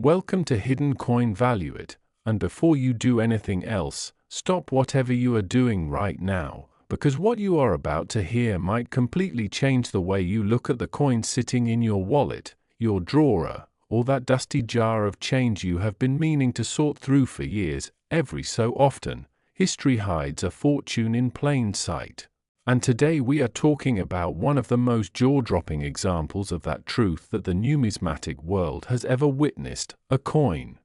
Welcome to Hidden Coin Value It, and before you do anything else, stop whatever you are doing right now, because what you are about to hear might completely change the way you look at the coin sitting in your wallet, your drawer, or that dusty jar of change you have been meaning to sort through for years. Every so often, history hides a fortune in plain sight. And today we are talking about one of the most jaw-dropping examples of that truth that the numismatic world has ever witnessed, a coin.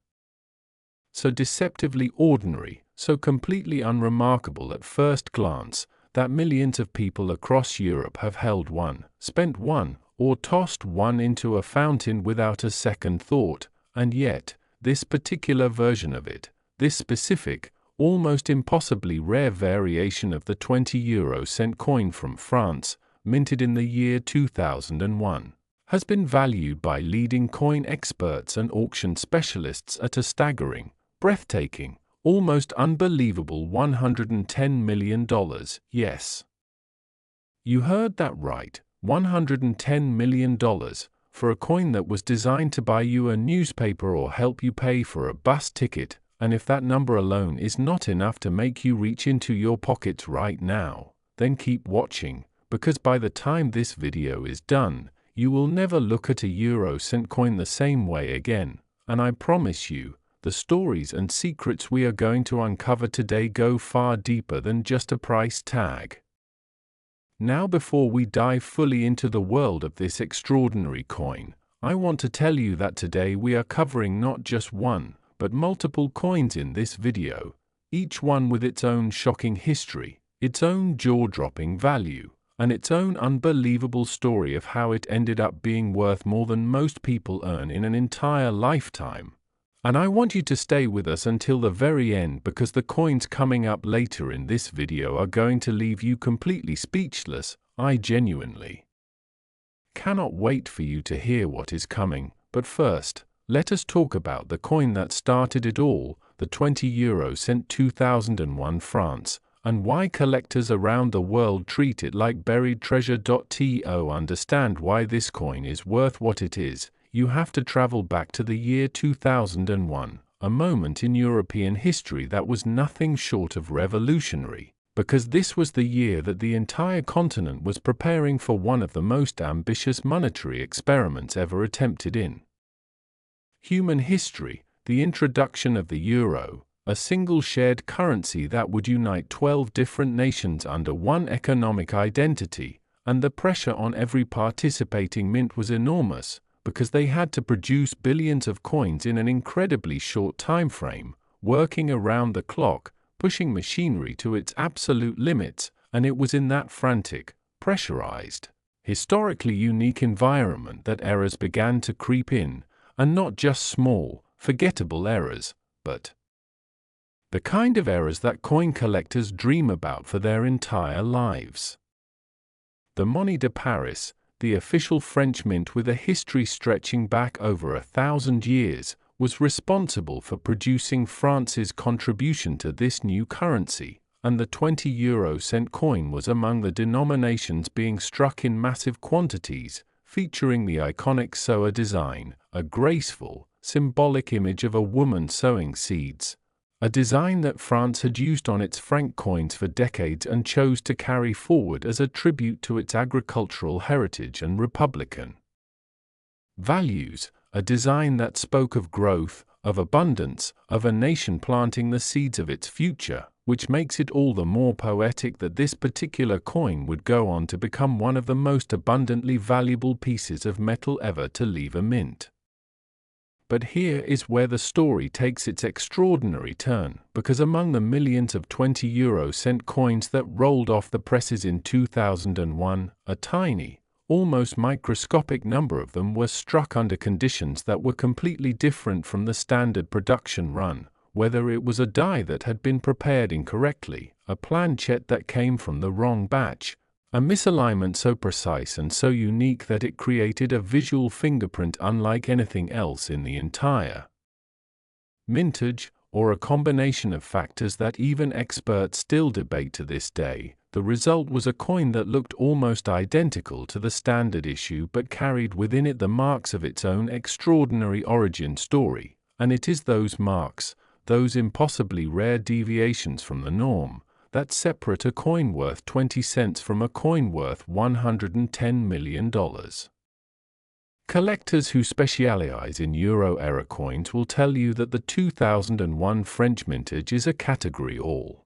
So deceptively ordinary, so completely unremarkable at first glance, that millions of people across Europe have held one, spent one, or tossed one into a fountain without a second thought, and yet, this particular version of it, this specific, almost impossibly rare variation of the 20-euro-cent coin from France, minted in the year 2001, has been valued by leading coin experts and auction specialists at a staggering, breathtaking, almost unbelievable $110 million. Yes. You heard that right, $110 million, for a coin that was designed to buy you a newspaper or help you pay for a bus ticket. And if that number alone is not enough to make you reach into your pockets right now, then keep watching, because by the time this video is done, you will never look at a euro-cent coin the same way again. And I promise you, the stories and secrets we are going to uncover today go far deeper than just a price tag. Now, before we dive fully into the world of this extraordinary coin, I want to tell you that today we are covering not just one, but multiple coins in this video, each one with its own shocking history, its own jaw-dropping value, and its own unbelievable story of how it ended up being worth more than most people earn in an entire lifetime. And I want you to stay with us until the very end, because the coins coming up later in this video are going to leave you completely speechless. I genuinely cannot wait for you to hear what is coming, but first, let us talk about the coin that started it all, the 20-euro-cent 2001 France, and why collectors around the world treat it like buried treasure. To understand why this coin is worth what it is, you have to travel back to the year 2001, a moment in European history that was nothing short of revolutionary, because this was the year that the entire continent was preparing for one of the most ambitious monetary experiments ever attempted in human history, the introduction of the euro, a single shared currency that would unite 12 different nations under one economic identity, and the pressure on every participating mint was enormous, because they had to produce billions of coins in an incredibly short time frame, working around the clock, pushing machinery to its absolute limits, and it was in that frantic, pressurized, historically unique environment that errors began to creep in. And not just small, forgettable errors, but the kind of errors that coin collectors dream about for their entire lives. The Monnaie de Paris, the official French mint with a history stretching back over 1,000 years, was responsible for producing France's contribution to this new currency, and the 20-euro-cent coin was among the denominations being struck in massive quantities, featuring the iconic sower design, a graceful, symbolic image of a woman sowing seeds, a design that France had used on its franc coins for decades and chose to carry forward as a tribute to its agricultural heritage and republican values, a design that spoke of growth, of abundance, of a nation planting the seeds of its future, which makes it all the more poetic that this particular coin would go on to become one of the most abundantly valuable pieces of metal ever to leave a mint. But here is where the story takes its extraordinary turn, because among the millions of 20-euro-cent coins that rolled off the presses in 2001, a tiny, almost microscopic number of them were struck under conditions that were completely different from the standard production run, whether it was a die that had been prepared incorrectly, a planchet that came from the wrong batch, a misalignment so precise and so unique that it created a visual fingerprint unlike anything else in the entire mintage, or a combination of factors that even experts still debate to this day. The result was a coin that looked almost identical to the standard issue but carried within it the marks of its own extraordinary origin story, and it is those marks, those impossibly rare deviations from the norm, that separate a coin worth 20 cents from a coin worth $110 million. Collectors who specialize in Euro-era coins will tell you that the 2001 French vintage is a category all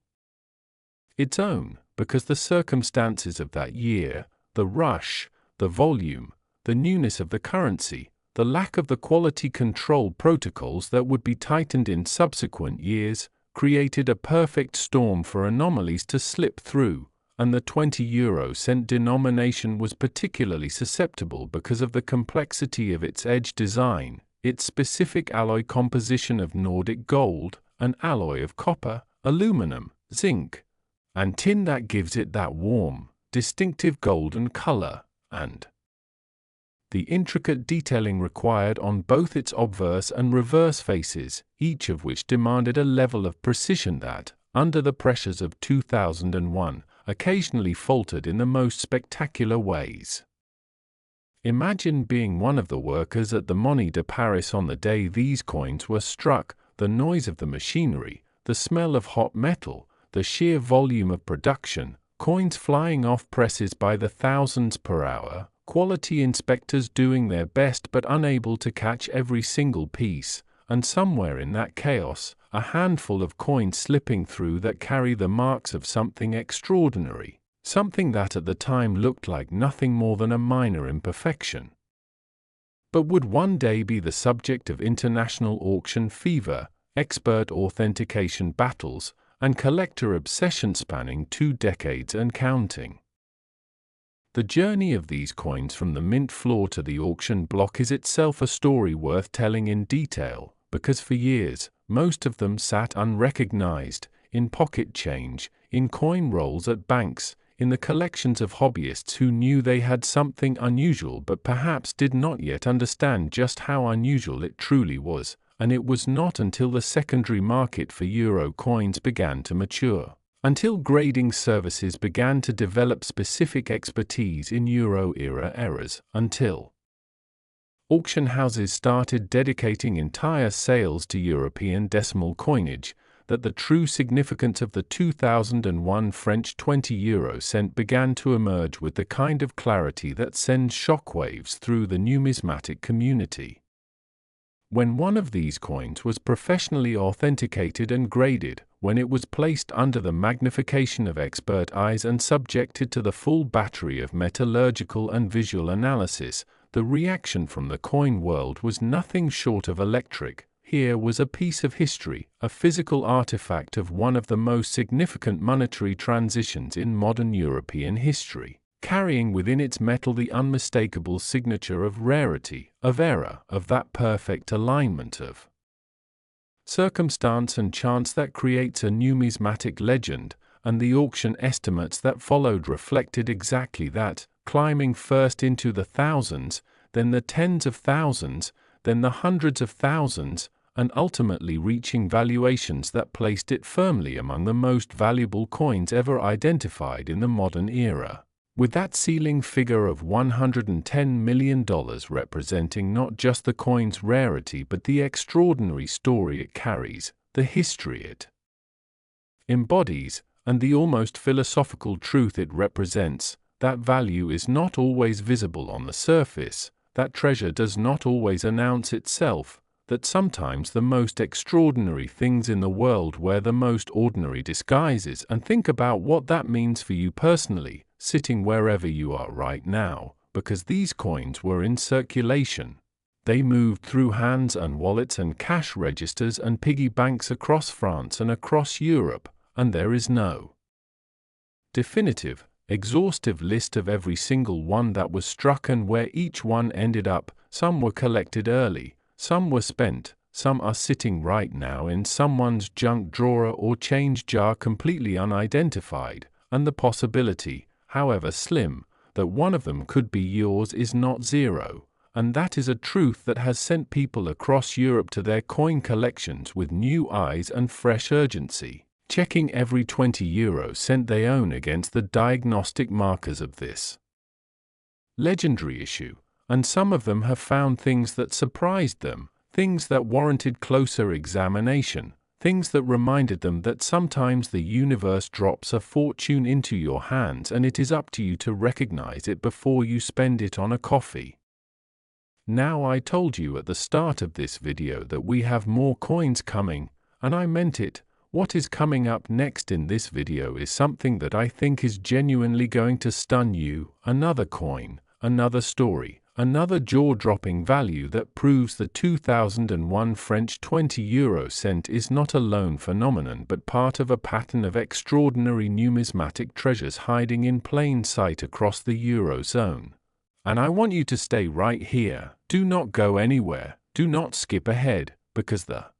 its own, because the circumstances of that year, the rush, the volume, the newness of the currency, the lack of the quality control protocols that would be tightened in subsequent years, created a perfect storm for anomalies to slip through, and the 20 cent denomination was particularly susceptible because of the complexity of its edge design, its specific alloy composition of Nordic gold, an alloy of copper, aluminum, zinc, and tin that gives it that warm, distinctive golden color, and the intricate detailing required on both its obverse and reverse faces, each of which demanded a level of precision that, under the pressures of 2001, occasionally faltered in the most spectacular ways. Imagine being one of the workers at the Monnaie de Paris on the day these coins were struck, the noise of the machinery, the smell of hot metal, the sheer volume of production, coins flying off presses by the thousands per hour, quality inspectors doing their best but unable to catch every single piece, and somewhere in that chaos, a handful of coins slipping through that carry the marks of something extraordinary, something that at the time looked like nothing more than a minor imperfection, but would one day be the subject of international auction fever, expert authentication battles, and collector obsession spanning 2 decades and counting. The journey of these coins from the mint floor to the auction block is itself a story worth telling in detail, because for years, most of them sat unrecognized, in pocket change, in coin rolls at banks, in the collections of hobbyists who knew they had something unusual but perhaps did not yet understand just how unusual it truly was, and it was not until the secondary market for euro coins began to mature, until grading services began to develop specific expertise in euro-era errors, until auction houses started dedicating entire sales to European decimal coinage, that the true significance of the 2001 French 20 cent began to emerge with the kind of clarity that sends shockwaves through the numismatic community. When one of these coins was professionally authenticated and graded, when it was placed under the magnification of expert eyes and subjected to the full battery of metallurgical and visual analysis, the reaction from the coin world was nothing short of electric. Here was a piece of history, a physical artifact of one of the most significant monetary transitions in modern European history, carrying within its metal the unmistakable signature of rarity, of error, of that perfect alignment of circumstance and chance that creates a numismatic legend, and the auction estimates that followed reflected exactly that, climbing first into the thousands, then the tens of thousands, then the hundreds of thousands, and ultimately reaching valuations that placed it firmly among the most valuable coins ever identified in the modern era, with that ceiling figure of $110 million representing not just the coin's rarity but the extraordinary story it carries, the history it embodies, and the almost philosophical truth it represents. That value is not always visible on the surface, that treasure does not always announce itself, that sometimes the most extraordinary things in the world wear the most ordinary disguises, and think about what that means for you personally, sitting wherever you are right now, because these coins were in circulation. They moved through hands and wallets and cash registers and piggy banks across France and across Europe, and there is no definitive, exhaustive list of every single one that was struck and where each one ended up. Some were collected early, some were spent, some are sitting right now in someone's junk drawer or change jar completely unidentified, and the possibility, however slim, that one of them could be yours is not zero, and that is a truth that has sent people across Europe to their coin collections with new eyes and fresh urgency. checking every 20 euro cent they own against the diagnostic markers of this legendary issue, and some of them have found things that surprised them, things that warranted closer examination, things that reminded them that sometimes the universe drops a fortune into your hands and it is up to you to recognize it before you spend it on a coffee. Now, I told you at the start of this video that we have more coins coming, and I meant it. What is coming up next in this video is something that I think is genuinely going to stun you. Another coin, another story, another jaw-dropping value that proves the 2001 French 20 euro cent is not a lone phenomenon but part of a pattern of extraordinary numismatic treasures hiding in plain sight across the Eurozone. And I want you to stay right here. Do not go anywhere. Do not skip ahead, because the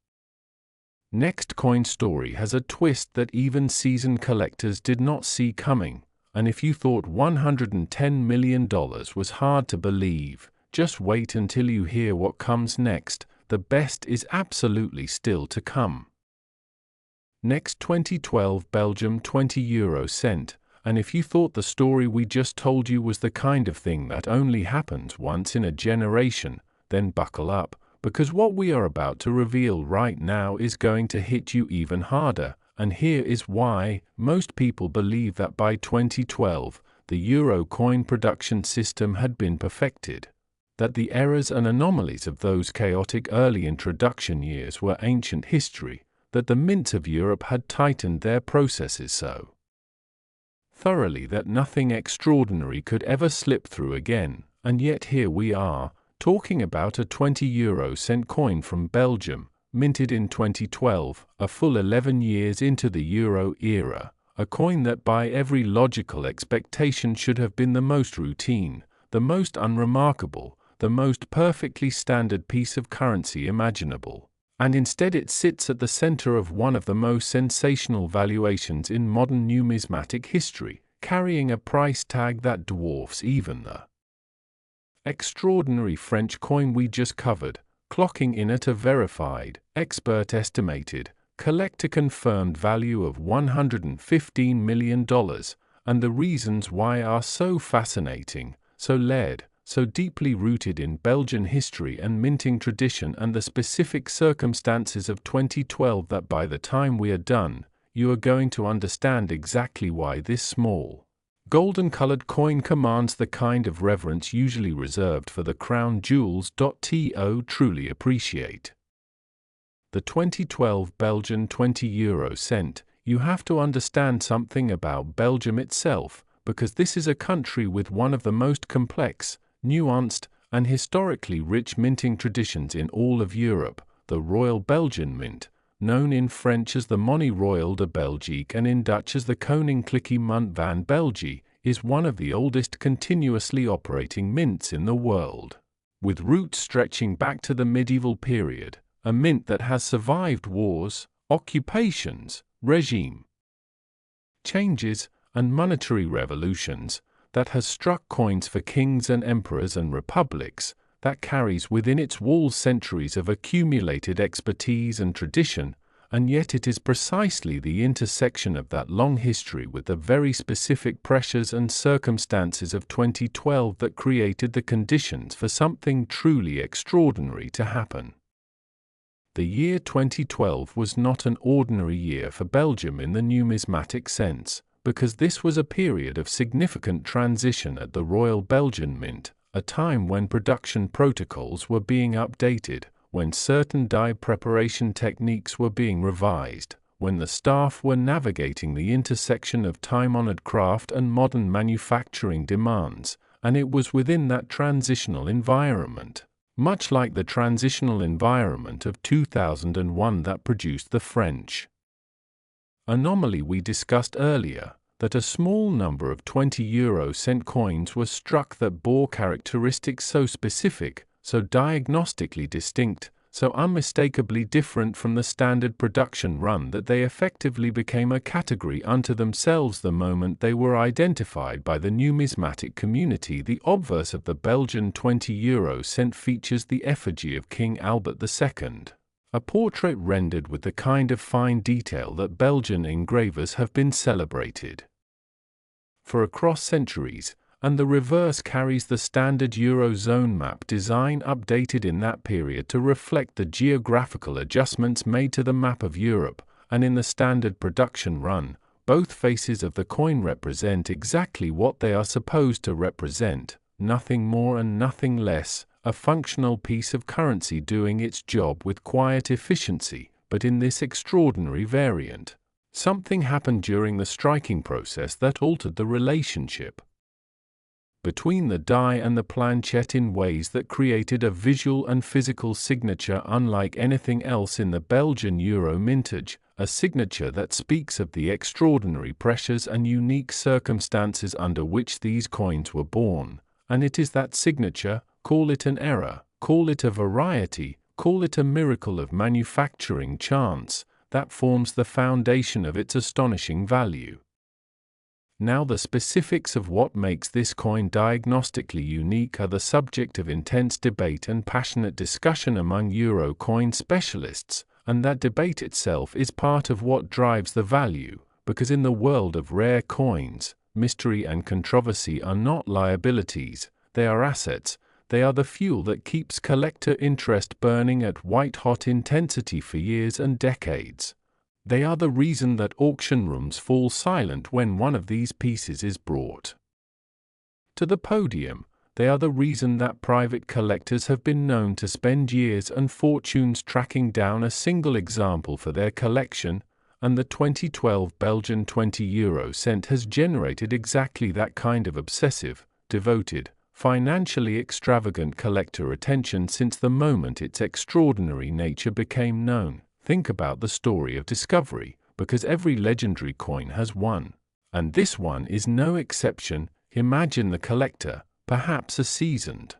next coin story has a twist that even seasoned collectors did not see coming. And if you thought $110 million was hard to believe, just wait until you hear what comes next. The best is absolutely still to come. Next, 2012 Belgium 20 euro cent. And if you thought the story we just told you was the kind of thing that only happens once in a generation, then buckle up, because what we are about to reveal right now is going to hit you even harder. And here is why. Most people believe that by 2012, the euro coin production system had been perfected, that the errors and anomalies of those chaotic early introduction years were ancient history, that the mints of Europe had tightened their processes so thoroughly that nothing extraordinary could ever slip through again. And yet here we are, talking about a 20 euro cent coin from Belgium, minted in 2012, a full 11 years into the euro era, a coin that by every logical expectation should have been the most routine, the most unremarkable, the most perfectly standard piece of currency imaginable. And instead it sits at the center of one of the most sensational valuations in modern numismatic history, carrying a price tag that dwarfs even the extraordinary French coin we just covered, clocking in at a verified, expert-estimated, collector-confirmed value of $115 million, and the reasons why are so fascinating, so layered, so deeply rooted in Belgian history and minting tradition and the specific circumstances of 2012 that by the time we are done, you are going to understand exactly why this small, golden-colored coin commands the kind of reverence usually reserved for the crown jewels. To truly appreciate the 2012 Belgian 20 euro cent, you have to understand something about Belgium itself, because this is a country with one of the most complex, nuanced, and historically rich minting traditions in all of Europe. The Royal Belgian Mint, known in French as the Monnaie Royale de Belgique and in Dutch as the Koninklijke Munt van België, is one of the oldest continuously operating mints in the world, with roots stretching back to the medieval period, a mint that has survived wars, occupations, regime changes, and monetary revolutions, that has struck coins for kings and emperors and republics, that carries within its walls centuries of accumulated expertise and tradition, and yet it is precisely the intersection of that long history with the very specific pressures and circumstances of 2012 that created the conditions for something truly extraordinary to happen. The year 2012 was not an ordinary year for Belgium in the numismatic sense, because this was a period of significant transition at the Royal Belgian Mint, a time when production protocols were being updated, when certain die preparation techniques were being revised, when the staff were navigating the intersection of time-honored craft and modern manufacturing demands, and it was within that transitional environment, much like the transitional environment of 2001 that produced the French anomaly we discussed earlier, that a small number of 20 euro cent coins were struck that bore characteristics so specific, so diagnostically distinct, so unmistakably different from the standard production run that they effectively became a category unto themselves the moment they were identified by the numismatic community. The obverse of the Belgian 20 euro cent features the effigy of King Albert II, A portrait rendered with the kind of fine detail that Belgian engravers have been celebrated for across centuries, and the reverse carries the standard Eurozone map design updated in that period to reflect the geographical adjustments made to the map of Europe, and in the standard production run, both faces of the coin represent exactly what they are supposed to represent, nothing more and nothing less, a functional piece of currency doing its job with quiet efficiency. But in this extraordinary variant, something happened during the striking process that altered the relationship between the die and the planchette in ways that created a visual and physical signature unlike anything else in the Belgian euro mintage, a signature that speaks of the extraordinary pressures and unique circumstances under which these coins were born. And it is that signature, call it an error, call it a variety, call it a miracle of manufacturing chance, that forms the foundation of its astonishing value. Now the specifics of what makes this coin diagnostically unique are the subject of intense debate and passionate discussion among euro coin specialists, and that debate itself is part of what drives the value, because in the world of rare coins, mystery and controversy are not liabilities, they are assets. They are the fuel that keeps collector interest burning at white-hot intensity for years and decades. They are the reason that auction rooms fall silent when one of these pieces is brought to the podium. They are the reason that private collectors have been known to spend years and fortunes tracking down a single example for their collection, and the 2012 Belgian €20 cent has generated exactly that kind of obsessive, devoted, financially extravagant collector attention since the moment its extraordinary nature became known. Think about the story of discovery, because every legendary coin has one, and this one is no exception. Imagine the collector, perhaps a seasoned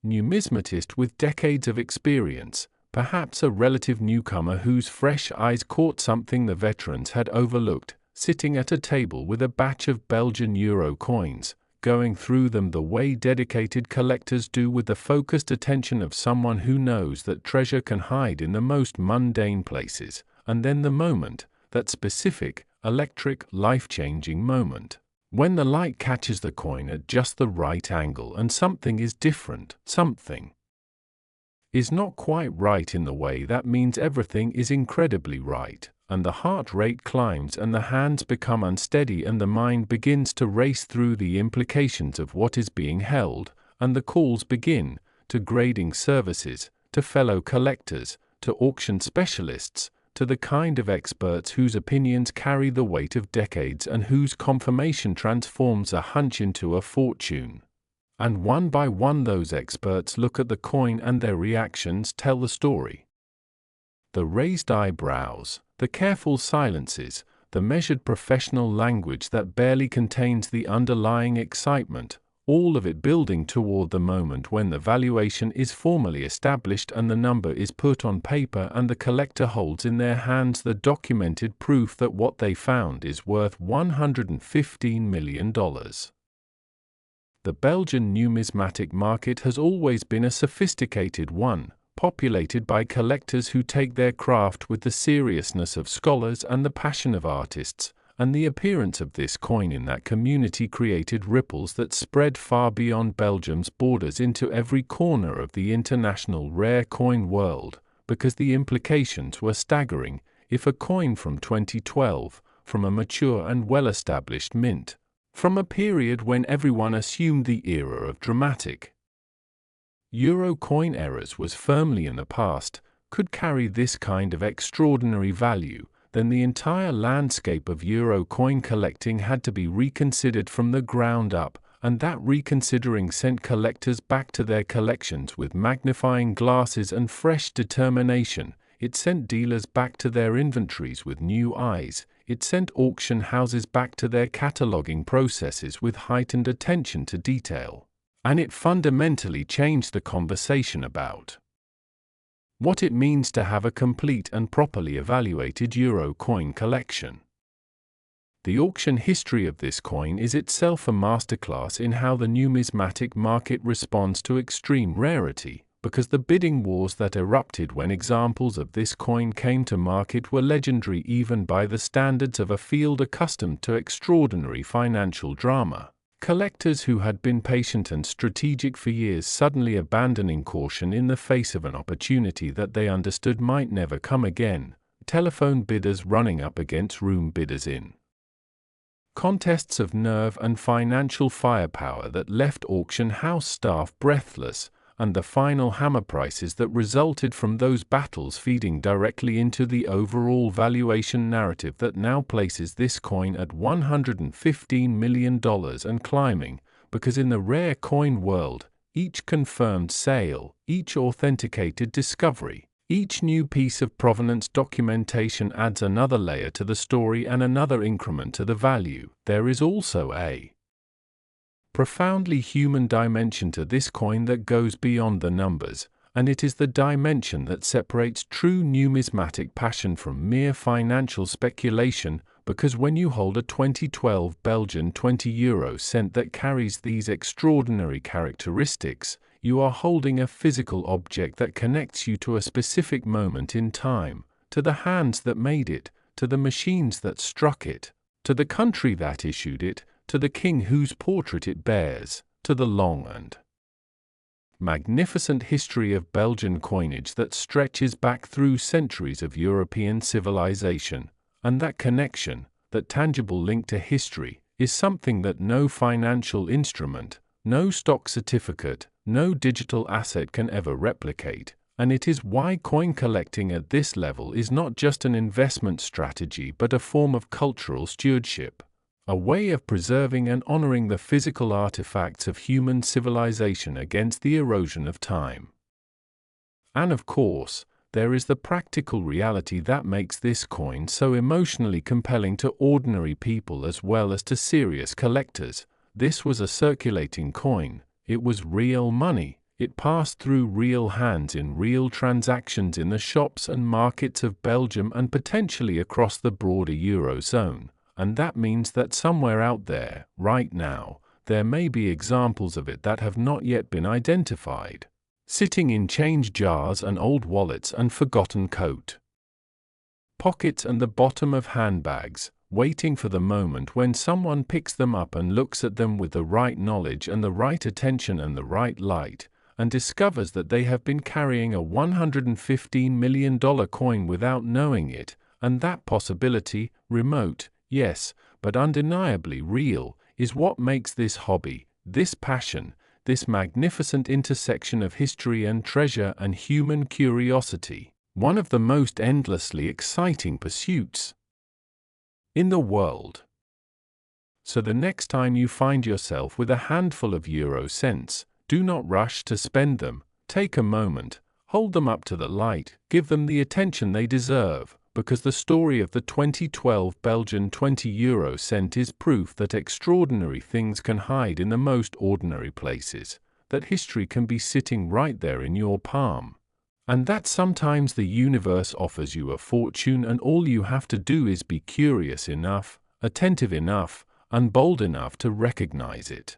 numismatist with decades of experience, perhaps a relative newcomer whose fresh eyes caught something the veterans had overlooked, sitting at a table with a batch of Belgian euro coins, going through them the way dedicated collectors do with the focused attention of someone who knows that treasure can hide in the most mundane places, and then the moment, that specific, electric, life-changing moment, when the light catches the coin at just the right angle and something is different, something is not quite right in the way that means everything is incredibly right, and the heart rate climbs and the hands become unsteady and the mind begins to race through the implications of what is being held, and the calls begin, to grading services, to fellow collectors, to auction specialists, to the kind of experts whose opinions carry the weight of decades and whose confirmation transforms a hunch into a fortune. And one by one those experts look at the coin and their reactions tell the story. The raised eyebrows, the careful silences, the measured professional language that barely contains the underlying excitement, all of it building toward the moment when the valuation is formally established and the number is put on paper and the collector holds in their hands the documented proof that what they found is worth $115 million. The Belgian numismatic market has always been a sophisticated one, populated by collectors who take their craft with the seriousness of scholars and the passion of artists, and the appearance of this coin in that community created ripples that spread far beyond Belgium's borders into every corner of the international rare coin world, because the implications were staggering. If a coin from 2012, from a mature and well-established mint, from a period when everyone assumed the era of dramatic euro coin errors was firmly in the past, could carry this kind of extraordinary value, then the entire landscape of euro coin collecting had to be reconsidered from the ground up, and that reconsidering sent collectors back to their collections with magnifying glasses and fresh determination. It sent dealers back to their inventories with new eyes. It sent auction houses back to their cataloging processes with heightened attention to detail. And it fundamentally changed the conversation about what it means to have a complete and properly evaluated euro coin collection. The auction history of this coin is itself a masterclass in how the numismatic market responds to extreme rarity, because the bidding wars that erupted when examples of this coin came to market were legendary even by the standards of a field accustomed to extraordinary financial drama. Collectors who had been patient and strategic for years suddenly abandoning caution in the face of an opportunity that they understood might never come again, telephone bidders running up against room bidders in contests of nerve and financial firepower that left auction house staff breathless, and the final hammer prices that resulted from those battles feeding directly into the overall valuation narrative that now places this coin at $115 million and climbing, because in the rare coin world, each confirmed sale, each authenticated discovery, each new piece of provenance documentation adds another layer to the story and another increment to the value. There is also a profoundly human dimension to this coin that goes beyond the numbers, and it is the dimension that separates true numismatic passion from mere financial speculation, because when you hold a 2012 Belgian €20 cent that carries these extraordinary characteristics, you are holding a physical object that connects you to a specific moment in time, to the hands that made it, to the machines that struck it, to the country that issued it, to the king whose portrait it bears, to the long and magnificent history of Belgian coinage that stretches back through centuries of European civilization, and that connection, that tangible link to history, is something that no financial instrument, no stock certificate, no digital asset can ever replicate, and it is why coin collecting at this level is not just an investment strategy but a form of cultural stewardship. A way of preserving and honoring the physical artifacts of human civilization against the erosion of time. And of course, there is the practical reality that makes this coin so emotionally compelling to ordinary people as well as to serious collectors. This was a circulating coin, it was real money, it passed through real hands in real transactions in the shops and markets of Belgium and potentially across the broader Eurozone. And that means that somewhere out there, right now, there may be examples of it that have not yet been identified, sitting in change jars and old wallets and forgotten coat pockets and the bottom of handbags, waiting for the moment when someone picks them up and looks at them with the right knowledge and the right attention and the right light, and discovers that they have been carrying a $115 million coin without knowing it, and that possibility, remote, yes, but undeniably real, is what makes this hobby, this passion, this magnificent intersection of history and treasure and human curiosity, one of the most endlessly exciting pursuits in the world. So the next time you find yourself with a handful of euro cents, do not rush to spend them, take a moment, hold them up to the light, give them the attention they deserve, because the story of the 2012 Belgian €20 cent is proof that extraordinary things can hide in the most ordinary places, that history can be sitting right there in your palm, and that sometimes the universe offers you a fortune and all you have to do is be curious enough, attentive enough, and bold enough to recognize it.